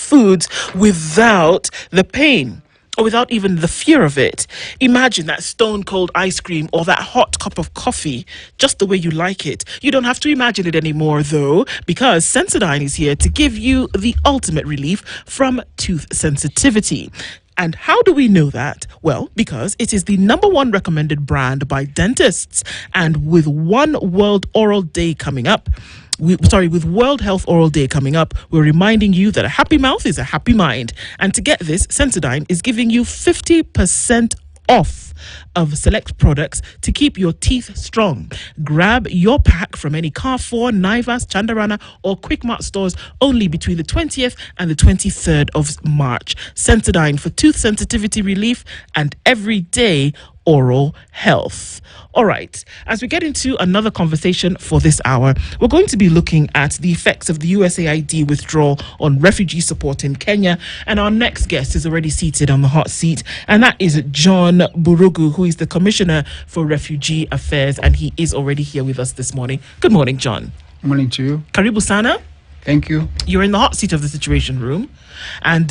foods without the pain, or without even the fear of it. Imagine that stone cold ice cream or that hot cup of coffee, just the way you like it. You don't have to imagine it anymore, though, because Sensodyne is here to give you the ultimate relief from tooth sensitivity. And how do we know that? Well, because it is the #1 recommended brand by dentists. And with One World Oral Day coming up, with World Health Oral Day coming up, we're reminding you that a happy mouth is a happy mind. And to get this, Sensodyne is giving you 50% off of select products to keep your teeth strong. Grab your pack from any Carrefour, Naivas, Chandarana or Quick Mart stores only between the 20th and the 23rd of March. Sensodyne for tooth sensitivity relief and everyday oral health. All right, as we get into another conversation for this hour, we're going to be looking at the effects of the USAID withdrawal on refugee support in Kenya. And our next guest is already seated on the hot seat, and that is John Burugu, who is the Commissioner for Refugee Affairs, and he is already here with us this morning. Good morning, John. Good morning to you. Karibu sana. Thank you. You're in the hot seat of the Situation Room, and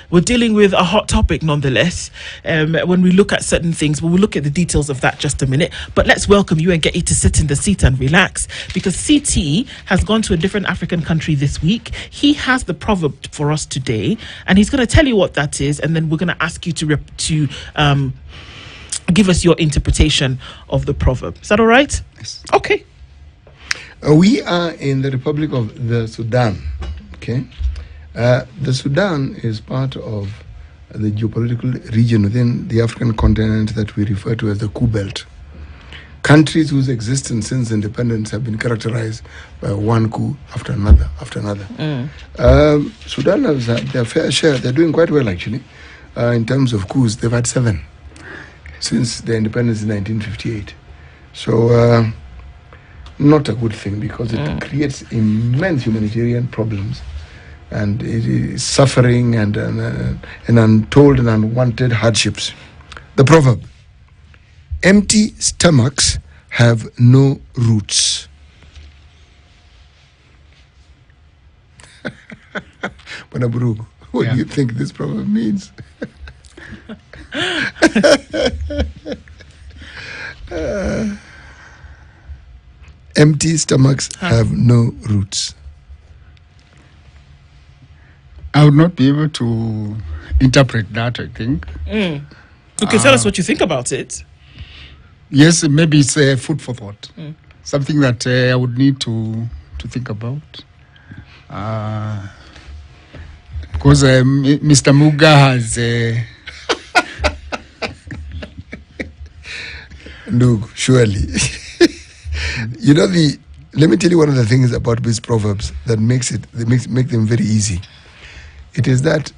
we're dealing with a hot topic nonetheless. When we look at certain things, we'll look at the details of that just a minute. But let's welcome you and get you to sit in the seat and relax, because CT has gone to a different African country this week. He has the proverb for us today, and he's going to tell you what that is, and then we're going to ask you to give us your interpretation of the proverb. Is that all right? Yes. Okay. We are in the Republic of the Sudan, okay? The Sudan is part of the geopolitical region within the African continent that we refer to as the Coup Belt. Countries whose existence since independence have been characterized by one coup after another, after another. Sudan has had their fair share. They're doing quite well, actually. In terms of coups, they've had 7 since their independence in 1958. So, not a good thing, because it creates immense humanitarian problems, and it is suffering and untold and unwanted hardships. The proverb: empty stomachs have no roots. Burugu, what do you think this proverb means? Empty stomachs have no roots. I would not be able to interpret that, I think. Okay, tell us what you think about it. Yes, maybe it's food for thought. Something that I would need to think about. Because Mr. Muga has... No, surely. You know, let me tell you one of the things about these proverbs that make them very easy. It is that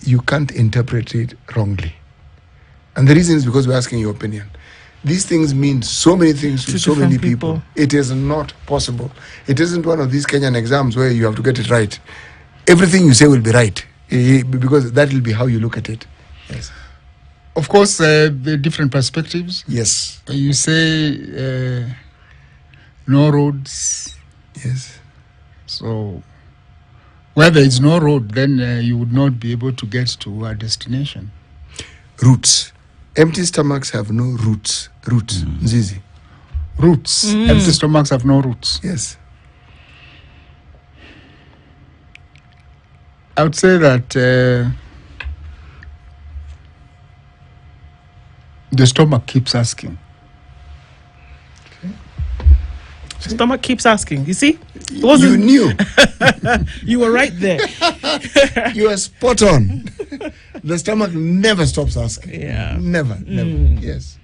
you can't interpret it wrongly. And the reason is because we're asking your opinion. These things mean so many things to so many people. It is not possible. It isn't one of these Kenyan exams where you have to get it right. Everything you say will be right, because that will be how you look at it. Yes. Of course, the different perspectives. Yes. You say no roads. Yes. So where there is no road, then you would not be able to get to a destination. Roots. Empty stomachs have no roots. Roots. Zizi. Roots. Empty stomachs have no roots. Yes. I would say that the stomach keeps asking. The stomach keeps asking. You see? You knew. You were right there. You are spot on. The stomach never stops asking. Yeah. Never. Yes.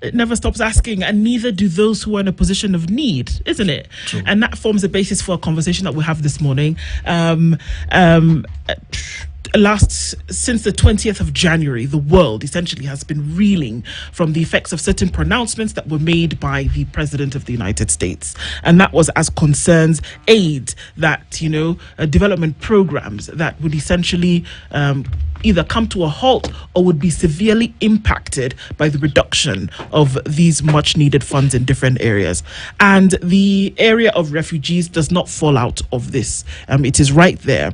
It never stops asking, and neither do those who are in a position of need, isn't it? True. And that forms the basis for a conversation that we'll have this morning. Since the 20th of January, the world essentially has been reeling from the effects of certain pronouncements that were made by the President of the United States. And that was as concerns aid that, development programs that would essentially either come to a halt or would be severely impacted by the reduction of these much needed funds in different areas. And the area of refugees does not fall out of this. It is right there.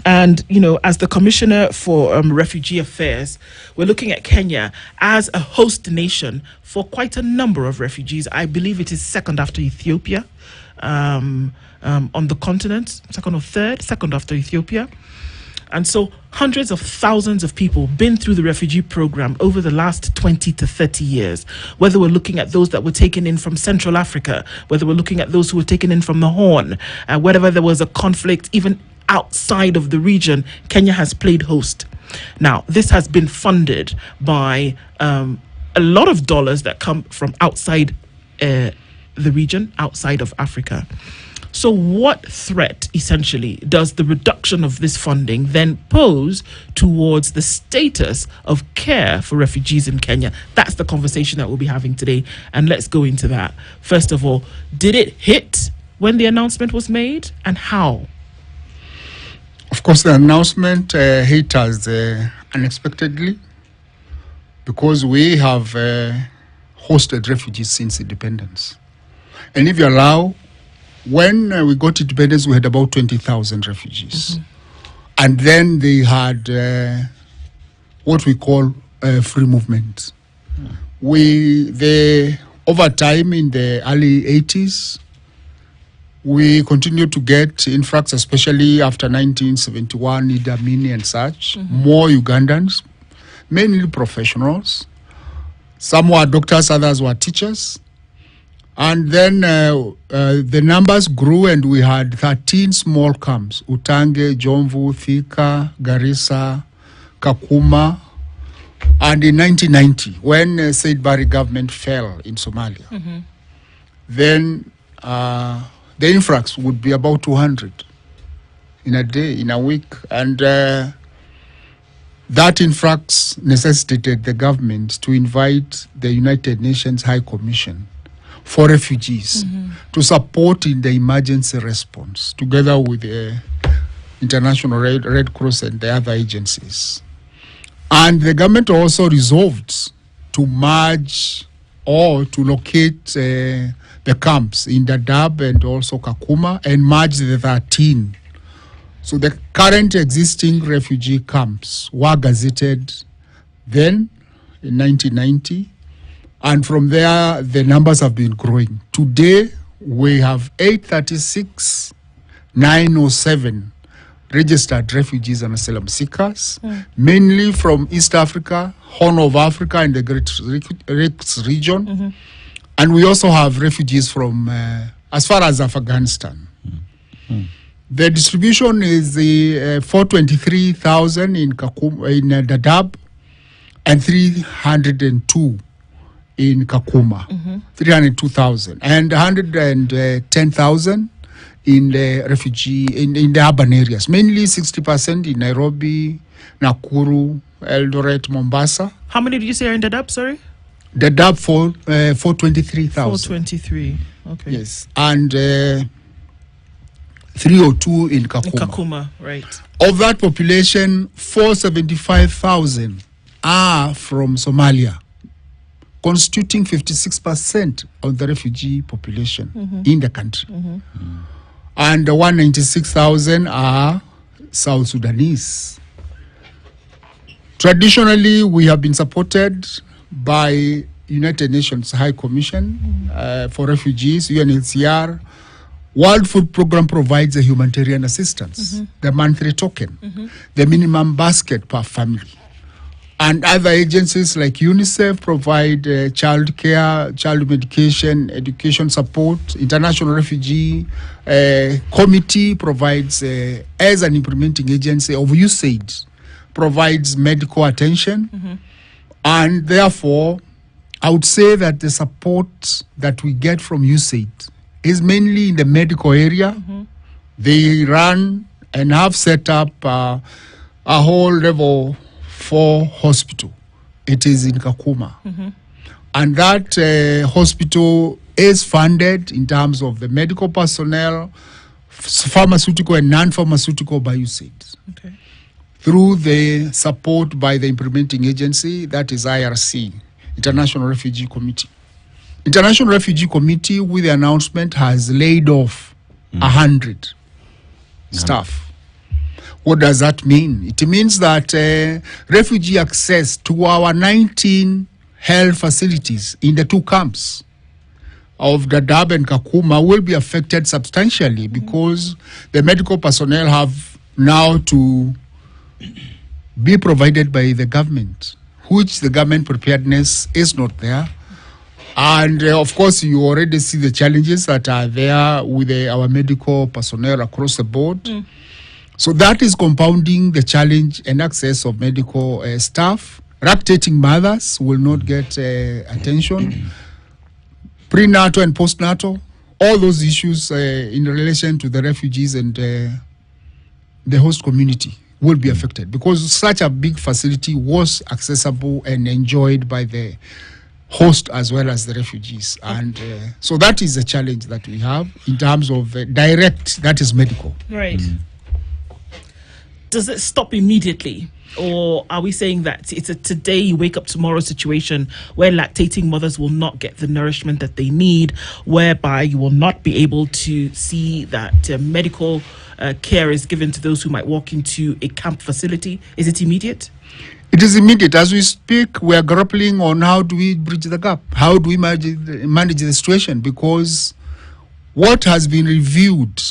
And, as the Commissioner for Refugee Affairs, we're looking at Kenya as a host nation for quite a number of refugees. I believe it is second after Ethiopia on the continent, second after Ethiopia. And so hundreds of thousands of people been through the refugee program over the last 20 to 30 years, whether we're looking at those that were taken in from Central Africa, whether we're looking at those who were taken in from the Horn, wherever there was a conflict, even outside of the region, Kenya has played host. Now, this has been funded by a lot of dollars that come from outside the region, outside of Africa. So what threat, essentially, does the reduction of this funding then pose towards the status of care for refugees in Kenya? That's the conversation that we'll be having today, and let's go into that. First of all, did it hit when the announcement was made, and how? Of course, the announcement hit us unexpectedly, because we have hosted refugees since independence. And if you allow, when we got independence, we had about 20,000 refugees. And then they had what we call free movement. Over time, in the early 80s, we continued to get influx, especially after 1971, Idi Amin and such, more Ugandans, mainly professionals. Some were doctors, others were teachers. And then the numbers grew, and we had 13 small camps: Utange, Jomvu, Thika, Garissa, Kakuma. And in 1990, when Said Barre government fell in Somalia, then the influx would be about 200 in a day, in a week. And that influx necessitated the government to invite the United Nations High Commission for Refugees to support in the emergency response, together with the International Red Cross and the other agencies. And the government also resolved to merge or to locate the camps in Dadaab and also Kakuma and merge the 13. So the current existing refugee camps were gazetted then in 1990. And from there, the numbers have been growing. Today, we have 836,907 registered refugees and asylum seekers, mainly from East Africa, Horn of Africa, and the Great Lakes region. And we also have refugees from as far as Afghanistan. The distribution is 423,000 in Dadaab and 302 in Kakuma, 302,000, and 110,000 in the refugee, in the urban areas, mainly 60% in Nairobi, Nakuru, Eldoret, Mombasa. How many did you say are in Dadaab, sorry? Dadaab 423,000. 423, okay. Yes, and 302 in Kakuma. In Kakuma, right. Of that population, 475,000 are from Somalia, constituting 56% of the refugee population in the country. And 196,000 are South Sudanese. Traditionally, we have been supported by United Nations High Commission for Refugees, UNHCR. World Food Program provides a humanitarian assistance, the monthly token, the minimum basket per family. And other agencies like UNICEF provide child care, child medication, education support. International Refugee Committee provides, as an implementing agency of USAID, provides medical attention. And therefore, I would say that the support that we get from USAID is mainly in the medical area. They run and have set up a whole level 4 hospital. It is in Kakuma. And that hospital is funded in terms of the medical personnel, pharmaceutical and non-pharmaceutical by USAID. Okay. Through the support by the implementing agency, that is IRC, International Refugee Committee. International Refugee Committee, with the announcement, has laid off 100 staff. What does that mean? It means that refugee access to our 19 health facilities in the two camps of Dadaab and Kakuma will be affected substantially because the medical personnel have now to be provided by the government, which the government preparedness is not there. And of course, you already see the challenges that are there with our medical personnel across the board. So that is compounding the challenge and access of medical staff. Lactating mothers will not get attention. Prenatal and postnatal, all those issues in relation to the refugees and the host community will be affected because such a big facility was accessible and enjoyed by the host as well as the refugees. And so that is a challenge that we have in terms of direct, that is medical. Right. Does it stop immediately? Or are we saying that it's a today you wake up tomorrow situation where lactating mothers will not get the nourishment that they need, whereby you will not be able to see that medical care is given to those who might walk into a camp facility? Is it immediate? It is immediate. As we speak, we are grappling on how do we bridge the gap? How do we manage the situation? Because what has been reviewed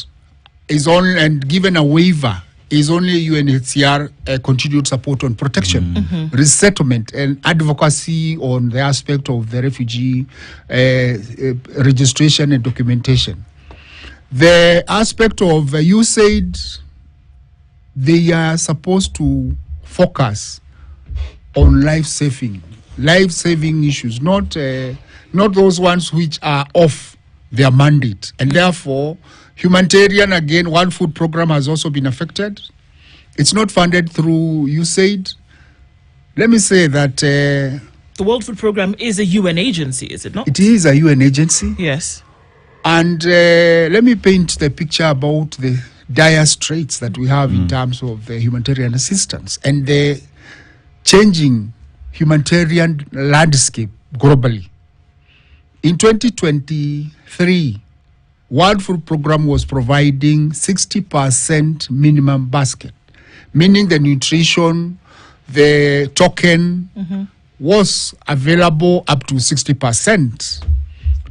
is only and given a waiver is only UNHCR continued support on protection, resettlement, and advocacy on the aspect of the refugee registration and documentation. The aspect of USAID, they are supposed to focus on life-saving issues, not those ones which are off their mandate. And therefore, humanitarian, again, World Food Program has also been affected. It's not funded through USAID. Let me say that... the World Food Program is a UN agency, is it not? It is a UN agency. Yes. And let me paint the picture about the dire straits that we have in terms of humanitarian assistance and the changing humanitarian landscape globally. In 2023, World Food Program was providing 60% minimum basket, meaning the nutrition, the token was available up to 60%.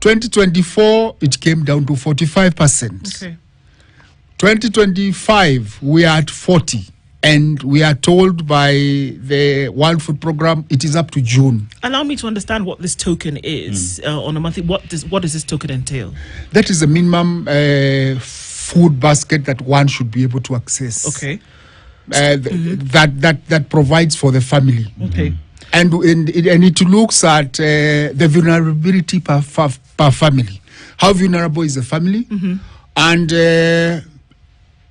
2024, it came down to 45%. Okay. 2025, we are at 40%. And we are told by the World Food Program it is up to June. Allow me to understand what this token is on a monthly. What does this token entail? That is the minimum food basket that one should be able to access. Okay. That provides for the family. Okay. And it looks at the vulnerability per family. How vulnerable is the family? And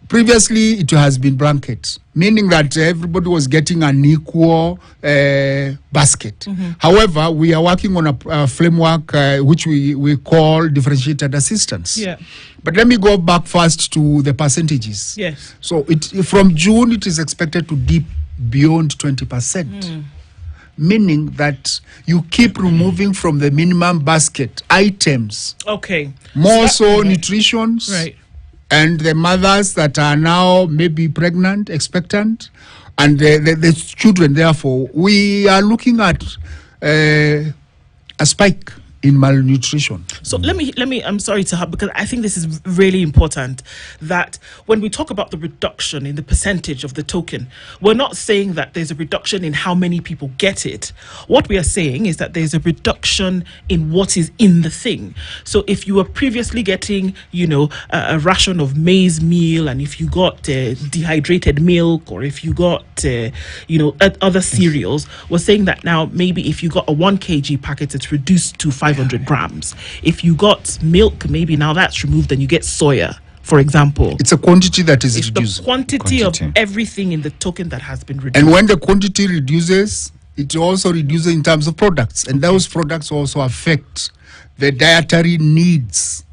previously, it has been blanket, meaning that everybody was getting an equal basket. However, we are working on a framework which we call differentiated assistance. Yeah. But let me go back first to the percentages. Yes. So from June, it is expected to dip beyond 20%. Meaning that you keep removing from the minimum basket items. Okay. More so nutrition. Right. And the mothers that are now maybe pregnant, expectant, and the children, therefore, we are looking at a spike in malnutrition. So let me I'm sorry to have, because I think this is really important, that when we talk about the reduction in the percentage of the token, we're not saying that there's a reduction in how many people get it. What we are saying is that there's a reduction in what is in the thing. So if you were previously getting, a ration of maize meal, and if you got dehydrated milk, or if you got, other cereals, we're saying that now maybe if you got a 1 kg packet, it's reduced to 500 grams. If you got milk, maybe now that's removed and you get soya, for example. It's a quantity that is it's reduced. The quantity of everything in the token that has been reduced. And when the quantity reduces, it also reduces in terms of products. And those products also affect the dietary needs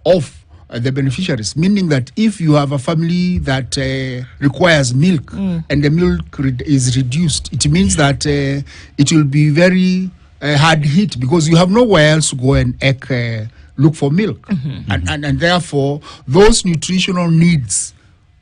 of the beneficiaries, meaning that if you have a family that requires milk and the milk is reduced, it means that it will be very hard hit because you have nowhere else to go and look for milk. And therefore, those nutritional needs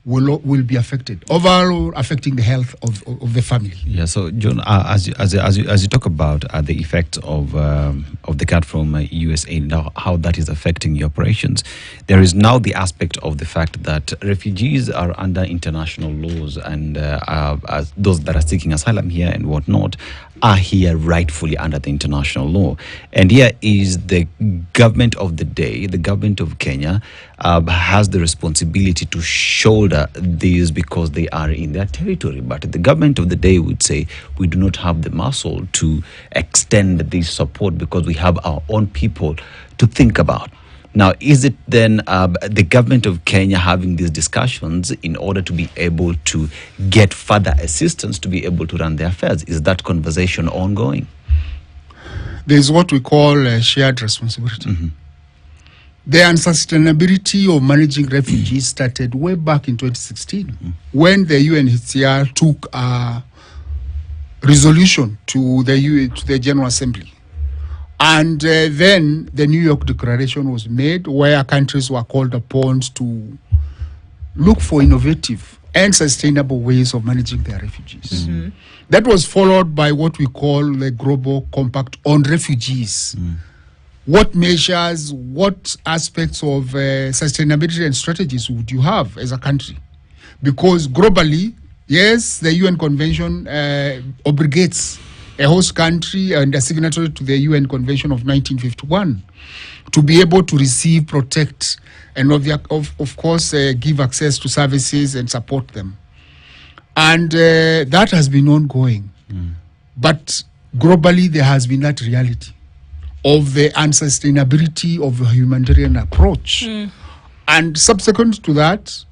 will be affected, overall affecting the health of the family. Yeah. So, John, as you talk about the effect of the cut from USA, now how that is affecting your operations, there is now the aspect of the fact that refugees are under international laws, and as those that are seeking asylum here and whatnot are here rightfully under the international law. And here is the government of the day, the government of Kenya, has the responsibility to shoulder these because they are in their territory. But the government of the day would say, we do not have the muscle to extend this support because we have our own people to think about. Now, is it then the government of Kenya having these discussions in order to be able to get further assistance to be able to run their affairs? Is that conversation ongoing? There's what we call shared responsibility. Mm-hmm. The unsustainability of managing refugees started way back in 2016 when the UNHCR took a resolution to the General Assembly. And then the New York Declaration was made where countries were called upon to look for innovative and sustainable ways of managing their refugees. Mm-hmm. That was followed by what we call the Global Compact on Refugees. What measures, what aspects of sustainability and strategies would you have as a country? Because globally, yes, the UN Convention obligates a host country and a signatory to the UN Convention of 1951 to be able to receive, protect, and of course give access to services and support them. And that has been ongoing. But globally, there has been that reality of the unsustainability of the humanitarian approach. And subsequent to that,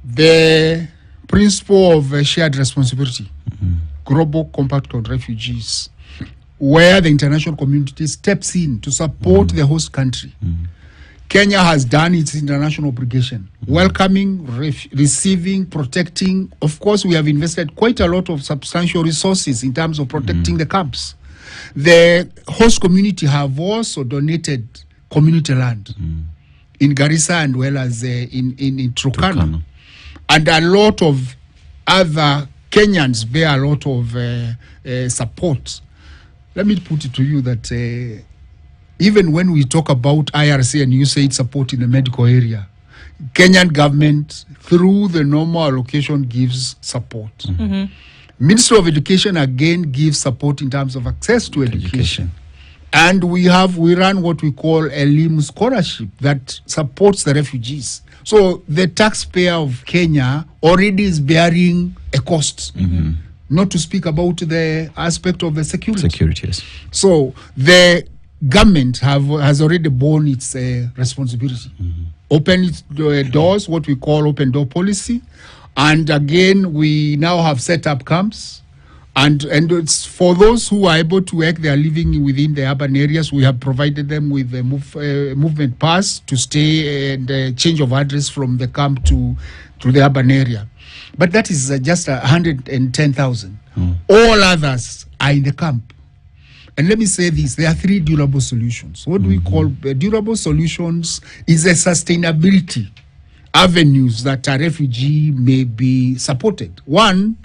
the principle of shared responsibility, Global Compact on Refugees, where the international community steps in to support the host country. Kenya has done its international obligation, welcoming, receiving, protecting. Of course, we have invested quite a lot of substantial resources in terms of protecting the camps. The host community have also donated community land in Garissa and well as in Turkana. And a lot of other Kenyans bear a lot of support. Let me put it to you that even when we talk about IRC and USAID support in the medical area, Kenyan government, through the normal allocation, gives support. Ministry of Education again gives support in terms of access to education. And we run what we call a LIM scholarship that supports the refugees. So the taxpayer of Kenya already is bearing a cost. Not to speak about the aspect of the security. Security, yes. So the government has already borne its responsibility. Open its doors, what we call open door policy. And again, we now have set up camps. And it's for those who are able to work, they are living within the urban areas. We have provided them with a movement pass to stay and change of address from the camp to the urban area. But that is just 110,000. All others are in the camp. And let me say this, there are three durable solutions. What we call durable solutions is a sustainability avenues that a refugee may be supported. One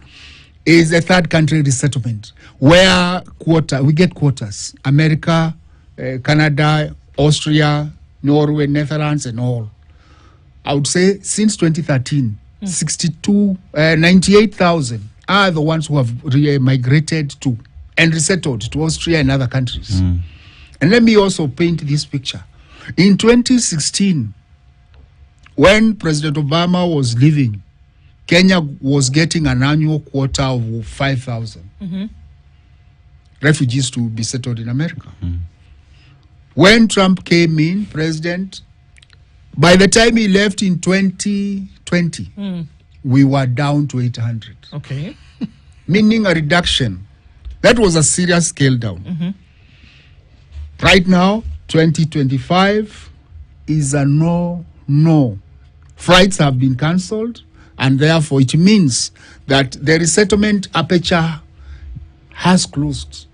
is a third country resettlement, where we get quotas. America, Canada, Austria, Norway, Netherlands, and all. I would say since 2013, 98,000 are the ones who have migrated to and resettled to Austria and other countries. And let me also paint this picture. In 2016, when President Obama was leaving, Kenya was getting an annual quota of 5,000 refugees to be settled in America. When Trump came in, president, by the time he left in 2020, we were down to 800. Okay. Meaning a reduction. That was a serious scale down. Right now, 2025 is a no. Flights have been cancelled, and therefore it means that the resettlement aperture has closed.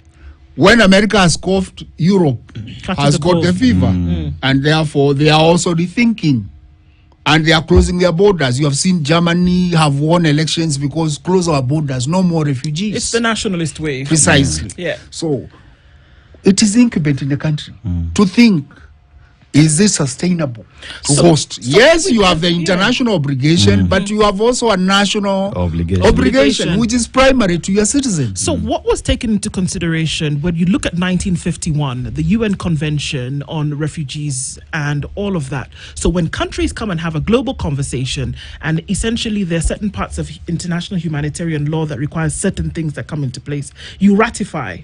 When America has coughed, Europe has got the fever, and therefore they are also rethinking And they are closing their borders. You have seen Germany have won elections because close our borders, no more refugees. It's the nationalist way. Precisely. Yeah. So it is incumbent in the country to think, is this sustainable to host? Yes, you have the international obligation, but you have also a national obligation, which is primary to your citizens. So what was taken into consideration when you look at 1951, the UN Convention on Refugees and all of that? So when countries come and have a global conversation, and essentially there are certain parts of international humanitarian law that requires certain things that come into place, you ratify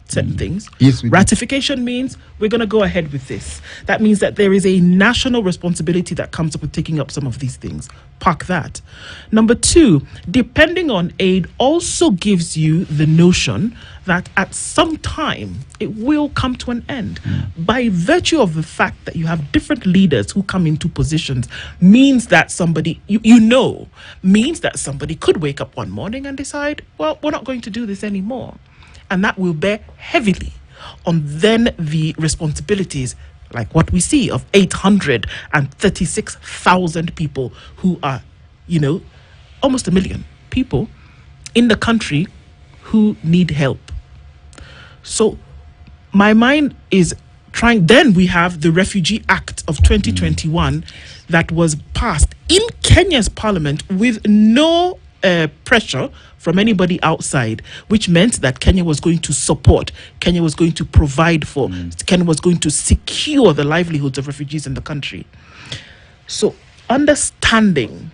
certain things. Yes, we do. Ratification means we're going to go ahead with this. That means that there is a national responsibility that comes up with taking up some of these things. Park that. Number two, depending on aid also gives you the notion that at some time it will come to an end. By virtue of the fact that you have different leaders who come into positions means that somebody, means that somebody could wake up one morning and decide, well, we're not going to do this anymore. And that will bear heavily on then the responsibilities, like what we see of 836,000 people who are, almost 1 million people in the country who need help. So my mind is trying. Then we have the Refugee Act of 2021 that was passed in Kenya's parliament with no pressure from anybody outside, which meant that Kenya was going to support, Kenya was going to provide for, Kenya was going to secure the livelihoods of refugees in the country. So understanding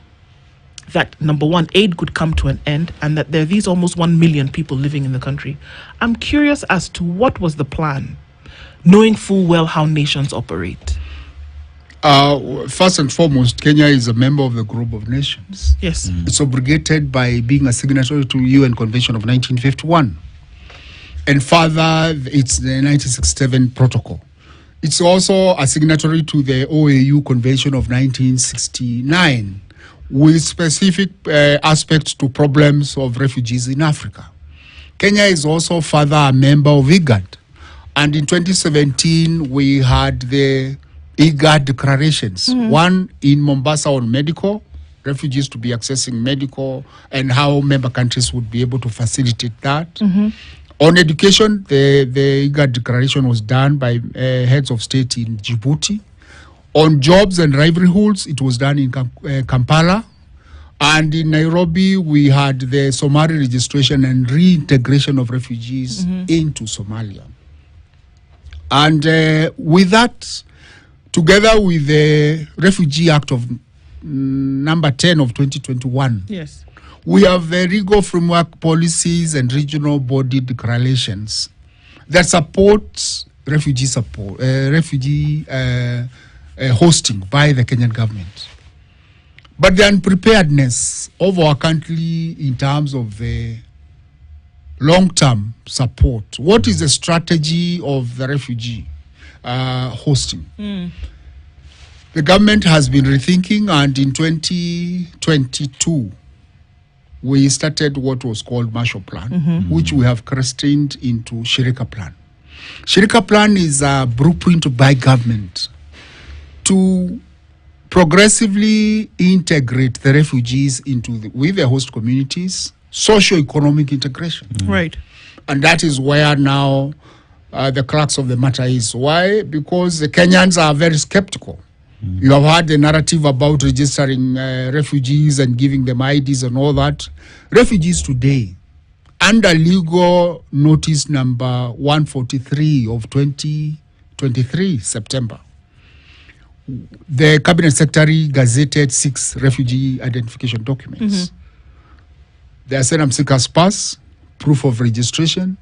that, number one, aid could come to an end and that there are these almost 1 million people living in the country, I'm curious as to what was the plan, knowing full well how nations operate. First and foremost, Kenya is a member of the Group of Nations. Yes. It's obligated by being a signatory to UN Convention of 1951. And further, it's the 1967 protocol. It's also a signatory to the OAU Convention of 1969 with specific aspects to problems of refugees in Africa. Kenya is also further a member of IGAD. And in 2017, we had the IGAD declarations, one in Mombasa on medical, refugees to be accessing medical, and how member countries would be able to facilitate that. On education, the IGAD declaration was done by heads of state in Djibouti. On jobs and livelihoods, it was done in Kampala. And in Nairobi, we had the Somali registration and reintegration of refugees into Somalia. And with that, together with the Refugee Act of number 10 of 2021, Yes. we have the legal framework policies and regional body declarations that support refugee hosting by the Kenyan government. But the unpreparedness of our country in terms of the long-term support. What is the strategy of the refugee hosting? The government has been rethinking, and in 2022, we started what was called Marshall Plan, which we have christened into Shirika Plan. Shirika Plan is a blueprint by government to progressively integrate the refugees into with the host communities, socio-economic integration. Right. And that is where now the crux of the matter is. Why? Because the Kenyans are very skeptical. You have heard the narrative about registering refugees and giving them IDs and all that. Refugees today, under legal notice number 143 of 2023, September, the Cabinet Secretary gazetted 6 refugee identification documents. The asylum seeker's pass, proof of registration,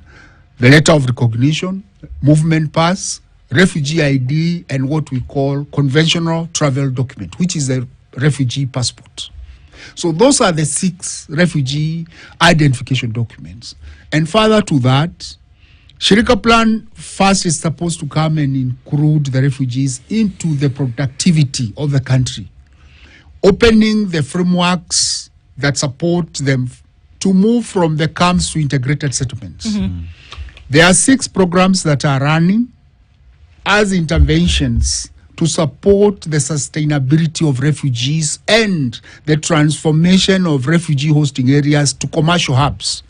the letter of recognition, movement pass, refugee ID, and what we call conventional travel document, which is a refugee passport. So those are the 6 refugee identification documents. And further to that, Shirika Plan first is supposed to come and include the refugees into the productivity of the country, opening the frameworks that support them to move from the camps to integrated settlements. There are 6 programs that are running as interventions to support the sustainability of refugees and the transformation of refugee hosting areas to commercial hubs.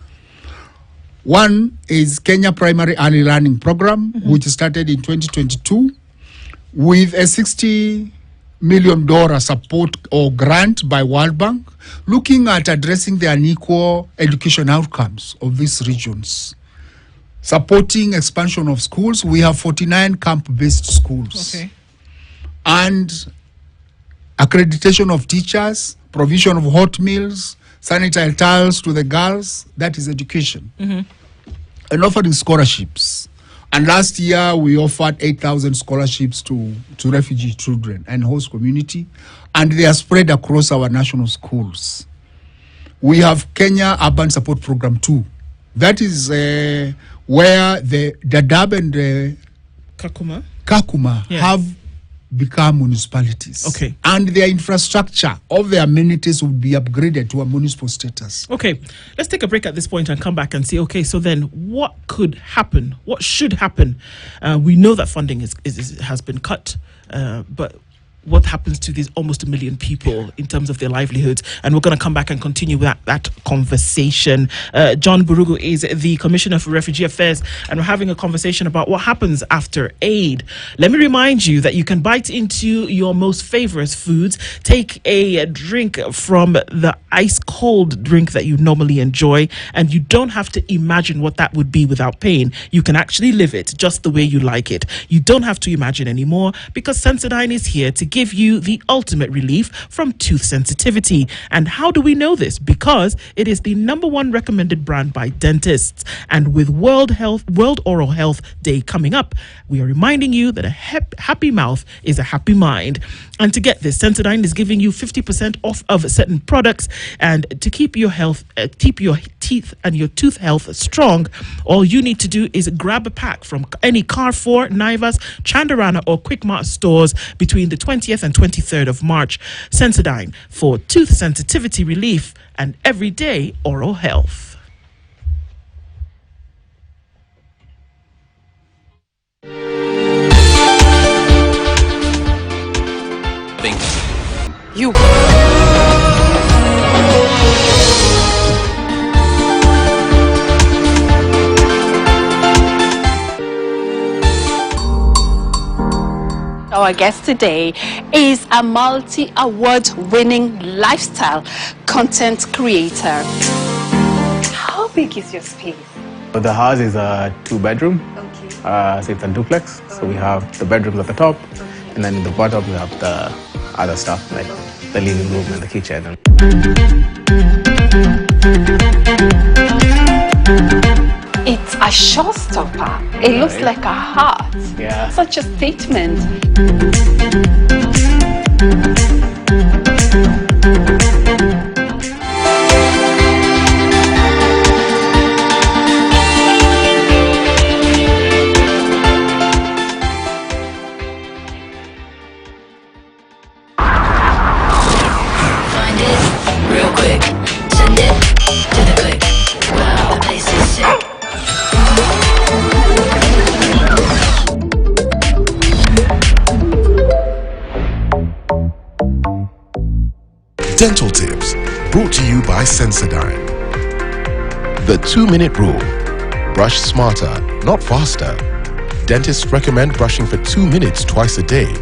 One is Kenya Primary Early Learning Program, which started in 2022 with a $60 million support or grant by World Bank, looking at addressing the unequal education outcomes of these regions. Supporting expansion of schools, we have 49 camp-based schools. Okay. And accreditation of teachers, provision of hot meals, sanitary towels to the girls, that is education. And offering scholarships. And last year, we offered 8,000 scholarships to refugee children and host community, and they are spread across our national schools. We have Kenya Urban Support Program 2. That is where the Dadaab and Kakuma have become municipalities. Okay. And their infrastructure of their amenities will be upgraded to a municipal status. Okay, let's take a break at this point and come back and see, okay, so then what could happen? What should happen? We know that funding has been cut, but what happens to these almost 1 million people in terms of their livelihoods? And we're going to come back and continue that conversation. John Burugu is the Commissioner for Refugee Affairs, and we're having a conversation about what happens after aid. Let me remind you that you can bite into your most favorite foods, take a drink from the ice cold drink that you normally enjoy, and you don't have to imagine what that would be without pain. You can actually live it just the way you like it. You don't have to imagine anymore, because Sensodyne is here to give you the ultimate relief from tooth sensitivity. And how do we know this? Because it is the #1 recommended brand by dentists. And with World Oral Health Day coming up, we are reminding you that a happy mouth is a happy mind. And to get this, Sensodyne is giving you 50% off of certain products. And to keep your teeth and your tooth health strong, all you need to do is grab a pack from any Carrefour, Naivas, Chandarana or Quickmart stores between the 20th and 23rd of March. Sensodyne for tooth sensitivity relief and everyday oral health. You. Our guest today is a multi-award winning lifestyle content creator. How big is your space? The house is a 2-bedroom, Okay. so it's a duplex. So we have the bedrooms at the top, and then in the bottom we have the other stuff like the living room and the kitchen. It's a showstopper. It looks like a heart. Yeah. Such a statement. Find it real quick. Send it to the click. Wow, the place is sick. Dental tips brought to you by Sensodyne. The 2-minute rule. Brush smarter, not faster. Dentists recommend brushing for 2 minutes twice a day.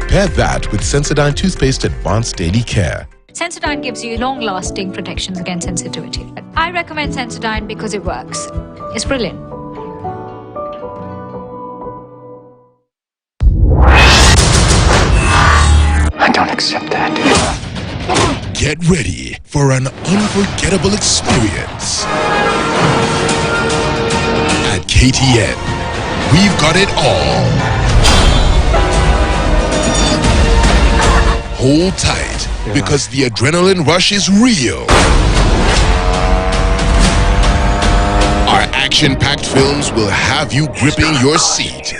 Pair that with Sensodyne Toothpaste Advanced Daily Care. Sensodyne gives you long-lasting protections against sensitivity. I recommend Sensodyne because it works. It's brilliant. I don't accept that. Get ready for an unforgettable experience. At KTN, we've got it all. Hold tight, because the adrenaline rush is real. Our action-packed films will have you gripping your seat.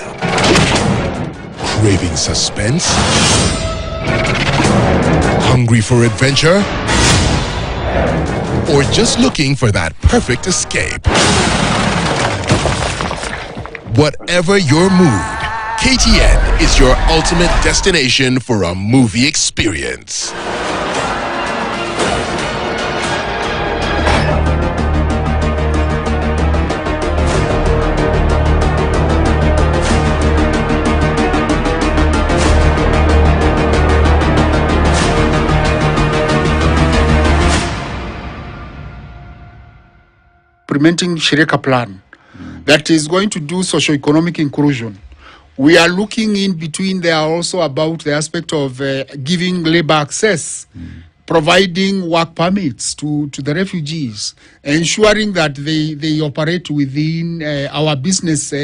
Craving suspense? Hungry for adventure? Or just looking for that perfect escape? Whatever your mood, KTN is your ultimate destination for a movie experience. Implementing Shirika plan that is going to do socio-economic inclusion. We are looking in between there also about the aspect of giving labor access, providing work permits to the refugees, ensuring that they operate within our business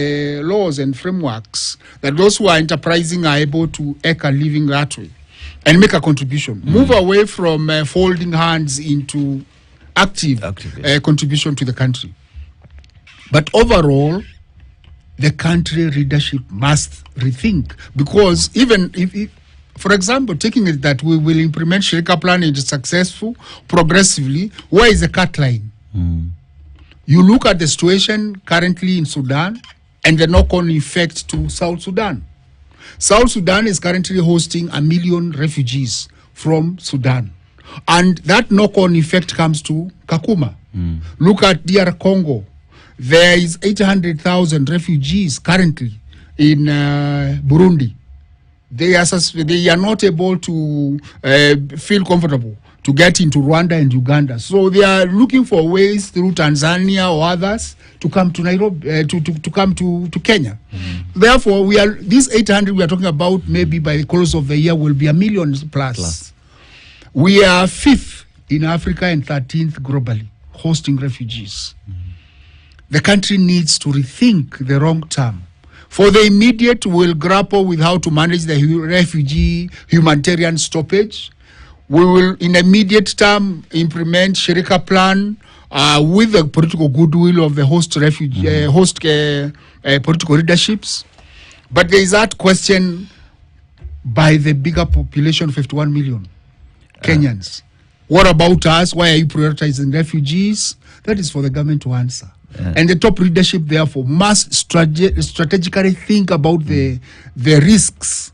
laws and frameworks, that those who are enterprising are able to make a living that way and make a contribution. Move away from folding hands into active contribution to the country. But overall, the country leadership must rethink, because even if for example, taking it that we will implement Shirika plan and it's successful progressively, where is the cut line? You look at the situation currently in Sudan and the knock-on effect to South Sudan. South Sudan is currently hosting 1 million refugees from Sudan. And that knock-on effect comes to Kakuma. Look at DR Congo. There is 800,000 refugees currently in Burundi. They are not able to feel comfortable to get into Rwanda and Uganda. So they are looking for ways through Tanzania or others to come to Nairobi, to come to Kenya. Therefore, these 800 we are talking about, maybe by the close of the year will be 1 million plus. We are 5th in Africa and 13th globally, hosting refugees. The country needs to rethink the long term. For the immediate, we'll grapple with how to manage the refugee humanitarian stoppage. We will, in the immediate term, implement Shirika plan with the political goodwill of the host political leaderships. But there is that question by the bigger population, 51 million. Kenyans. What about us? Why are you prioritizing refugees? That is for the government to answer. And the top leadership, therefore, must strategically think about the risks,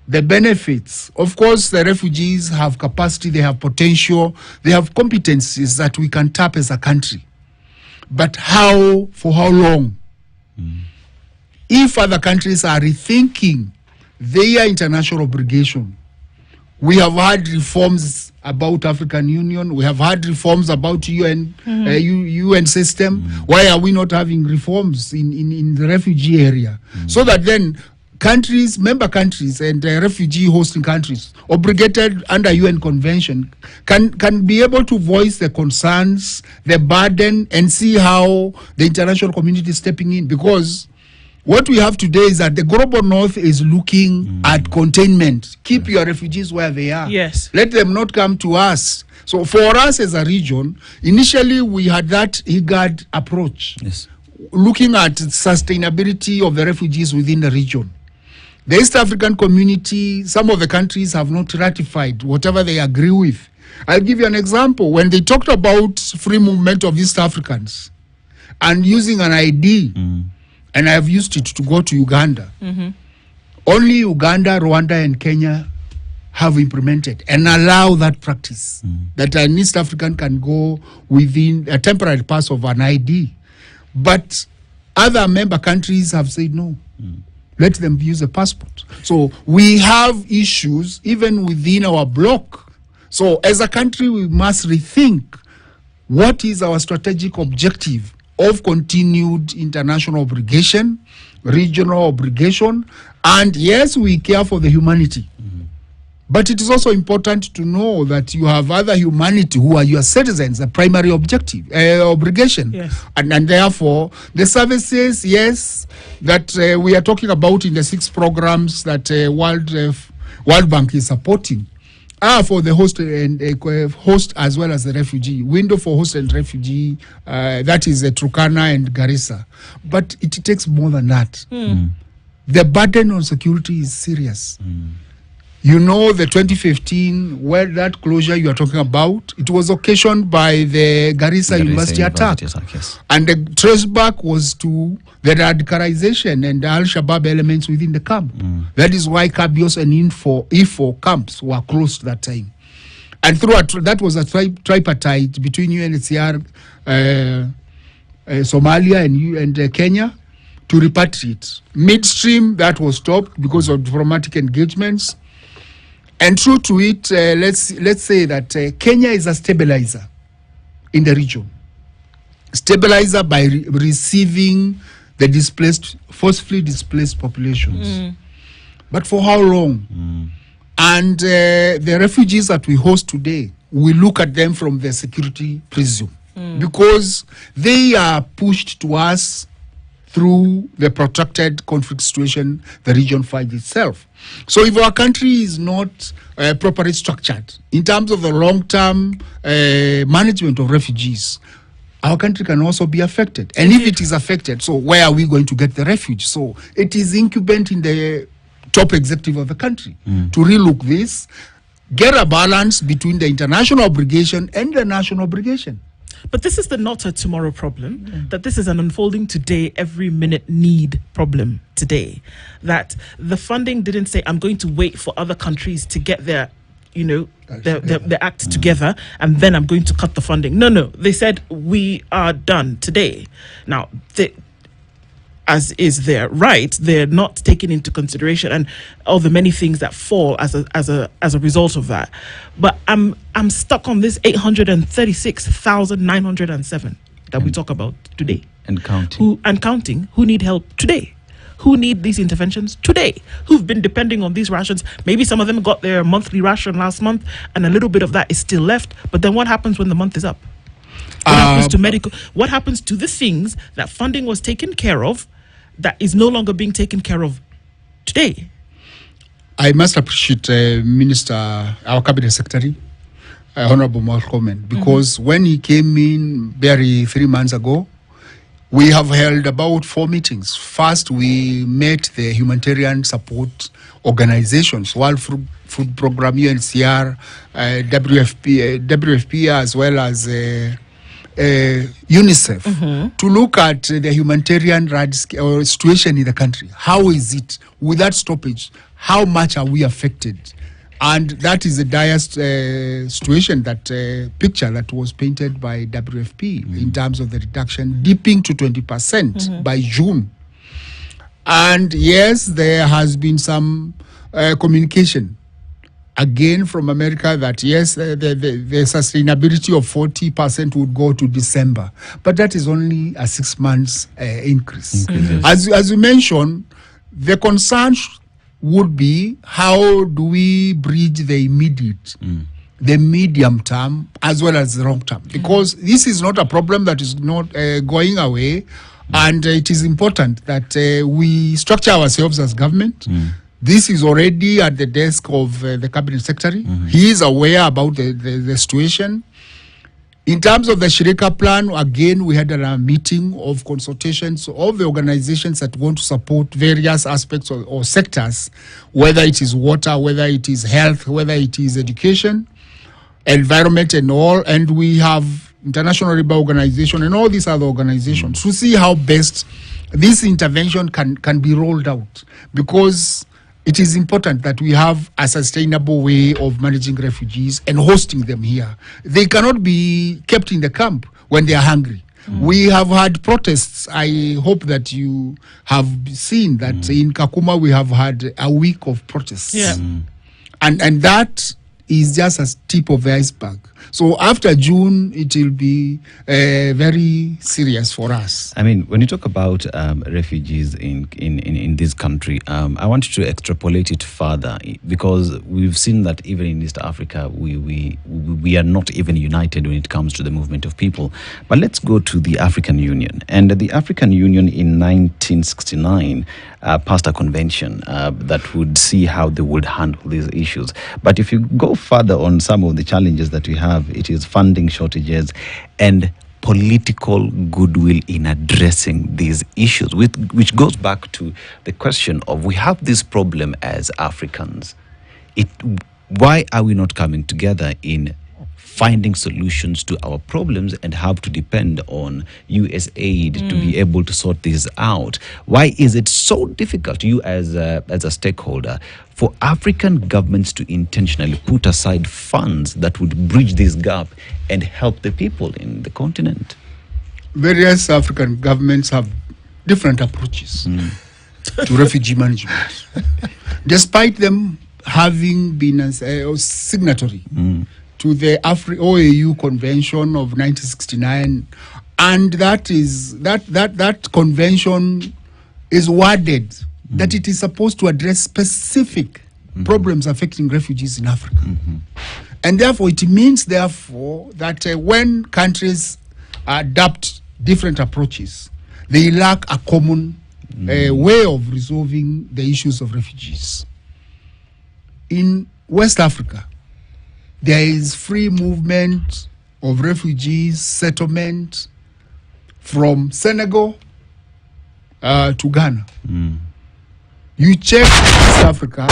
the benefits. Of course, the refugees have capacity, they have potential, they have competencies that we can tap as a country. But how, for how long? If other countries are rethinking their international obligation, we have had reforms about African Union. We have had reforms about UN system. Why are we not having reforms in the refugee area? So that then countries, member countries and refugee hosting countries obligated under UN convention can be able to voice the concerns, the burden, and see how the international community is stepping in. Because what we have today is that the global north is looking at containment. Keep your refugees where they are. Yes. Let them not come to us. So for us as a region, initially we had that IGAD approach, looking at sustainability of the refugees within the region. The East African community, some of the countries have not ratified whatever they agree with. I'll give you an example. When they talked about free movement of East Africans and using an ID, and I've used it to go to Uganda. Only Uganda, Rwanda, and Kenya have implemented and allow that practice, that an East African can go within a temporary pass of an ID. But other member countries have said no. Let them use a passport. So we have issues even within our bloc. So as a country, we must rethink what is our strategic objective of continued international obligation, regional obligation, and yes, we care for the humanity. But it is also important to know that you have other humanity who are your citizens, the primary objective, obligation. Yes. And therefore, the services, yes, that we are talking about in the 6 programs that World Bank is supporting, are for the host and host as well as the refugee. Window for host and refugee, that is Turkana and Garissa. But it takes more than that. The burden on security is serious. You know, the 2015, where that closure you are talking about, it was occasioned by the Garissa University attack. Yes. And the traceback was to the radicalization and the Al-Shabaab elements within the camp. That is why Kabios and IFO camps were closed that time. And that was a tripartite between UNHCR, Somalia and Kenya to repatriate. Midstream, that was stopped because of diplomatic engagements. And true to it, let's say that Kenya is a stabilizer in the region. Stabilizer by receiving the forcefully displaced populations. But for how long? And the refugees that we host today, we look at them from the security prism because they are pushed to us through the protracted conflict situation the region finds itself. So if our country is not properly structured in terms of the long-term management of refugees, our country can also be affected. And if it is affected, so where are we going to get the refuge? So it is incumbent in the top executive of the country to relook this, get a balance between the international obligation and the national obligation. But this is the not a tomorrow problem, that this is an unfolding today, every minute need problem today. That the funding didn't say, I'm going to wait for other countries to get their, their act together, and then I'm going to cut the funding. No. They said, we are done today. Now, as is their right, they're not taking into consideration and all the many things that fall as a result of that. But I'm stuck on this 836,907 that we talk about today. And counting. Who need help today? Who need these interventions today? Who've been depending on these rations? Maybe some of them got their monthly ration last month and a little bit of that is still left. But then what happens when the month is up? What happens to medical? What happens to the things that funding was taken care of that is no longer being taken care of today? I must appreciate Minister, our Cabinet Secretary, Honorable Malcolm, because when he came in barely 3 months ago, we have held about 4 meetings. First, we met the humanitarian support organizations, World Food Program, UNHCR, WFP, as well as UNICEF, to look at the humanitarian situation in the country. How is it without stoppage? How much are we affected? And that is the direst situation, that picture that was painted by WFP in terms of the reduction, dipping to 20% by June. And yes, there has been some communication again from America that yes, the sustainability of 40% would go to December, but that is only a 6 months increase. As you mentioned, the concern would be how do we bridge the immediate, the medium term as well as the long term, because this is not a problem that is not going away, and it is important that we structure ourselves as government. This is already at the desk of the Cabinet Secretary. He is aware about the situation. In terms of the Shirika plan, again, we had a meeting of consultations of the organizations that want to support various aspects or sectors, whether it is water, whether it is health, whether it is education, environment and all. And we have International Labour Organization and all these other organizations to see how best this intervention can be rolled out, because it is important that we have a sustainable way of managing refugees and hosting them here. They cannot be kept in the camp when they are hungry. We have had protests. I hope that you have seen that in Kakuma we have had a week of protests. And that is just a tip of the iceberg. So after June, it will be very serious for us. I mean, when you talk about refugees in this country, I want you to extrapolate it further, because we've seen that even in East Africa, we are not even united when it comes to the movement of people. But let's go to the African Union. And the African Union in 1969 passed a convention that would see how they would handle these issues. But if you go further on some of the challenges that we have, it is funding shortages and political goodwill in addressing these issues, which goes back to the question of, we have this problem as Africans. Why are we not coming together in finding solutions to our problems and have to depend on US aid to be able to sort this out? Why is it so difficult, you as a stakeholder, for African governments to intentionally put aside funds that would bridge this gap and help the people in the continent? Various African governments have different approaches to refugee management, despite them having been a signatory to the OAU Convention of 1969, and that convention is worded that it is supposed to address specific problems affecting refugees in Africa, and therefore it means that when countries adopt different approaches, they lack a common way of resolving the issues of refugees. In West Africa, there is free movement of refugees, settlement from Senegal to Ghana. You check East Africa,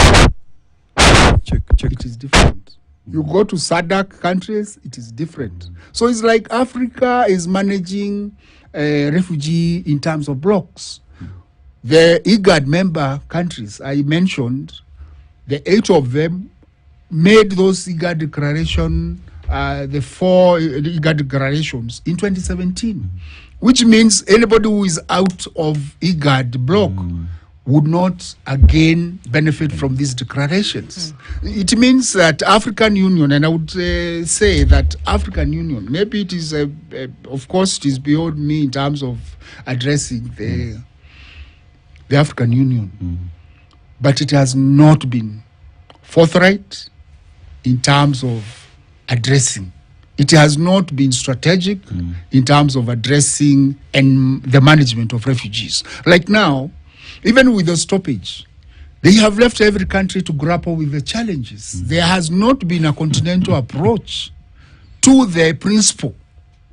it is different. You go to SADC countries, it is different. So it's like Africa is managing refugee in terms of blocks. The IGAD member countries I mentioned, the 8 of them made those IGAD declaration, the 4 IGAD declarations in 2017, which means anybody who is out of IGAD bloc would not again benefit from these declarations. It means that African Union, and I would say that African Union, maybe it is, of course, it is beyond me in terms of addressing the African Union, but it has not been forthright in terms of addressing. It has not been strategic in terms of addressing and the management of refugees. Like now, even with the stoppage, they have left every country to grapple with the challenges. There has not been a continental approach to the principle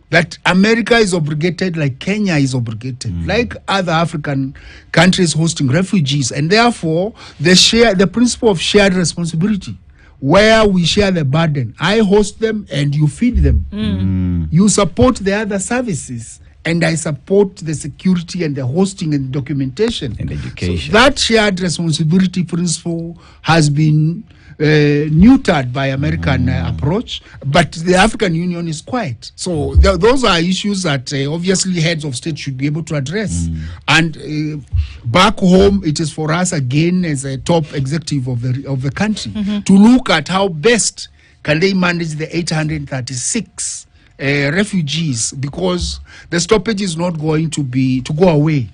that America is obligated, like Kenya is obligated, like other African countries hosting refugees, and therefore the principle of shared responsibility, where we share the burden. I host them and you feed them. You support the other services, and I support the security and the hosting and documentation and education. So that shared responsibility principle has been neutered by American approach, but the African Union is quiet. So those are issues that obviously heads of state should be able to address. And back home, it is for us again as a top executive of the country to look at how best can they manage the 836 refugees, because the stoppage is not going to go away.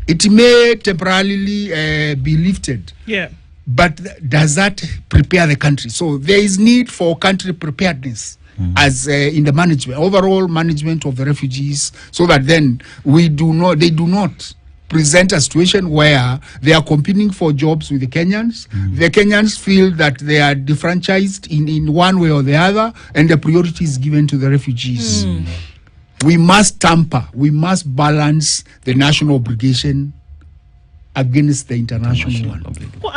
It may temporarily be lifted. Yeah. But does that prepare the country? So there is need for country preparedness as in the management, overall management of the refugees, so that then they do not present a situation where they are competing for jobs with the Kenyans. The Kenyans feel that they are defranchised in one way or the other, and the priority is given to the refugees. We must balance the national obligation against the international one,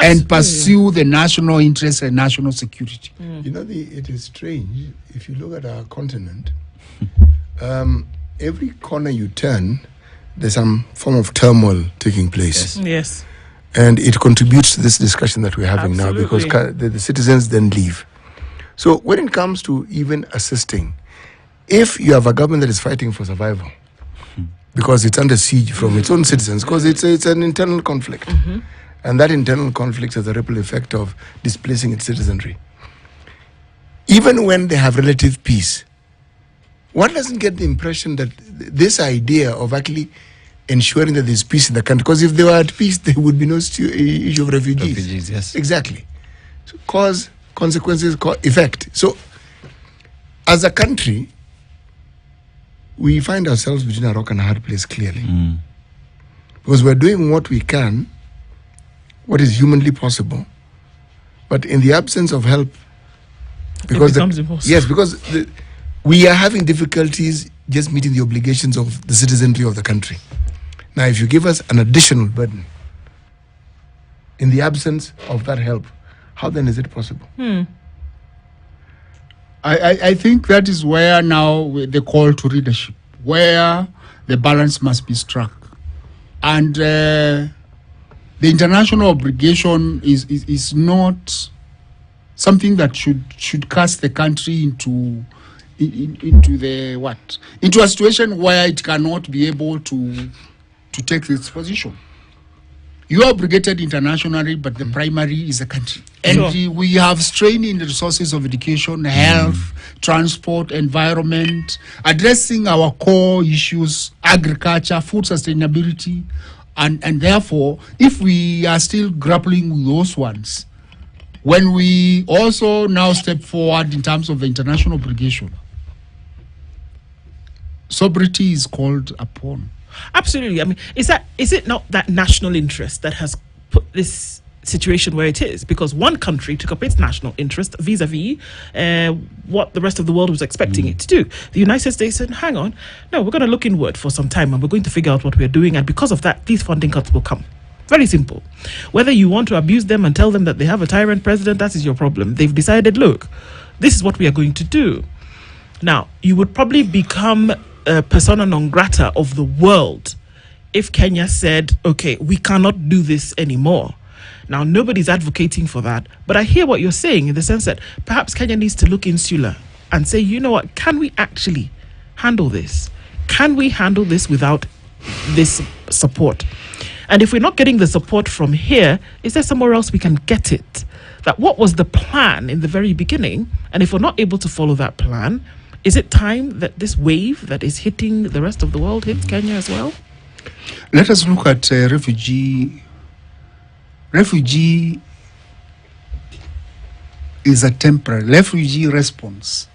and pursue the national interest and national security. You know, it is strange. If you look at our continent, every corner you turn, there's some form of turmoil taking place. Yes. And it contributes to this discussion that we're having now, because the citizens then leave. So when it comes to even assisting, if you have a government that is fighting for survival, because it's under siege from its own citizens, because it's an internal conflict. And that internal conflict has a ripple effect of displacing its citizenry. Even when they have relative peace, one doesn't get the impression that this idea of actually ensuring that there's peace in the country, because if they were at peace, there would be no issue of refugees. Refugees, yes. Exactly. So cause, consequences, effect. So as a country, we find ourselves between a rock and a hard place, clearly. Because we're doing what we can, what is humanly possible, but in the absence of help, because it becomes impossible. Yes, because we are having difficulties just meeting the obligations of the citizenry of the country. Now, if you give us an additional burden, in the absence of that help, How then is it possible? I think that is where now the call to leadership, where the balance must be struck. And the international obligation is not something that should cast the country into a situation where it cannot be able to take its position. You are obligated internationally, but the primary is the country. And we have strained in the resources of education, health, transport, environment, addressing our core issues, agriculture, food sustainability. And therefore, if we are still grappling with those ones, when we also now step forward in terms of the international obligation, sobriety is called upon. Absolutely. I mean, is it not that national interest that has put this situation where it is? Because one country took up its national interest vis-a-vis what the rest of the world was expecting it to do. The United States said, hang on, no, we're going to look inward for some time and we're going to figure out what we're doing. And because of that, these funding cuts will come. Very simple. Whether you want to abuse them and tell them that they have a tyrant president, that is your problem. They've decided, look, this is what we are going to do. Now, you would probably become persona non grata of the world if Kenya said, okay, we cannot do this anymore. Now, nobody's advocating for that, but I hear what you're saying in the sense that perhaps Kenya needs to look insular and say, you know what, can we actually handle this? Can we handle this without this support? And if we're not getting the support from here, is there somewhere else we can get it? That what was the plan in the very beginning? And if we're not able to follow that plan, is it time that this wave that is hitting the rest of the world hits Kenya as well? Let us look at refugee. Refugee is a temporary. Refugee response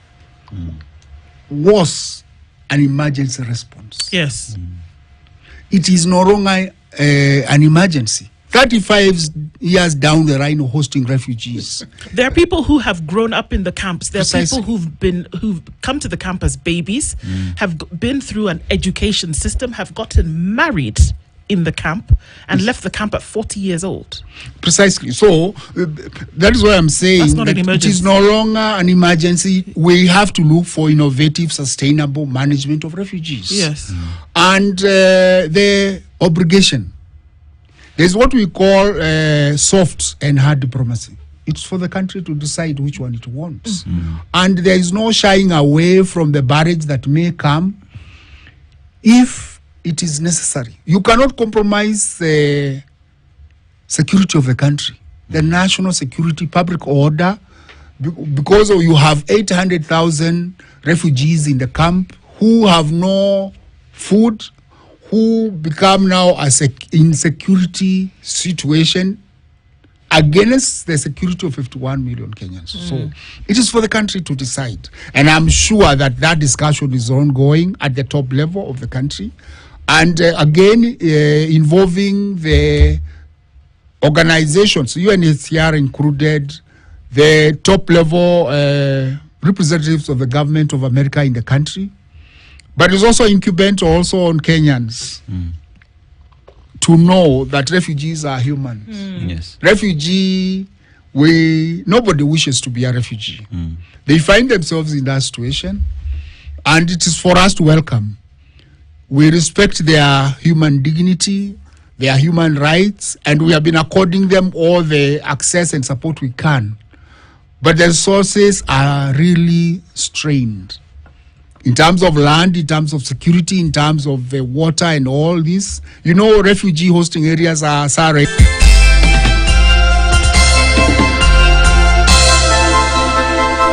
was an emergency response. Yes. It is no longer an emergency. 35 years down the line of hosting refugees. There are people who have grown up in the camps. There are Precisely. people who've come to the camp as babies, have been through an education system, have gotten married in the camp and left the camp at 40 years old. Precisely. So that is why I'm saying That's not that an emergency. it is no longer an emergency. We have to look for innovative, sustainable management of refugees. Yes. And the obligation. There's what we call soft and hard diplomacy. It's for the country to decide which one it wants. And there is no shying away from the barrage that may come if it is necessary. You cannot compromise the security of the country, the national security, public order, because you have 800,000 refugees in the camp who have no food, who become now a insecurity situation against the security of 51 million Kenyans. So it is for the country to decide. And I'm sure that that discussion is ongoing at the top level of the country. And again, involving the organizations, UNHCR included, the top level representatives of the government of America in the country. But it's also incumbent also on Kenyans to know that refugees are humans. Yes. Nobody wishes to be a refugee. They find themselves in that situation, and it is for us to welcome. We respect their human dignity, their human rights, and we have been according them all the access and support we can. But the resources are really strained. In terms of land, in terms of security, in terms of water and all this. You know, refugee hosting areas are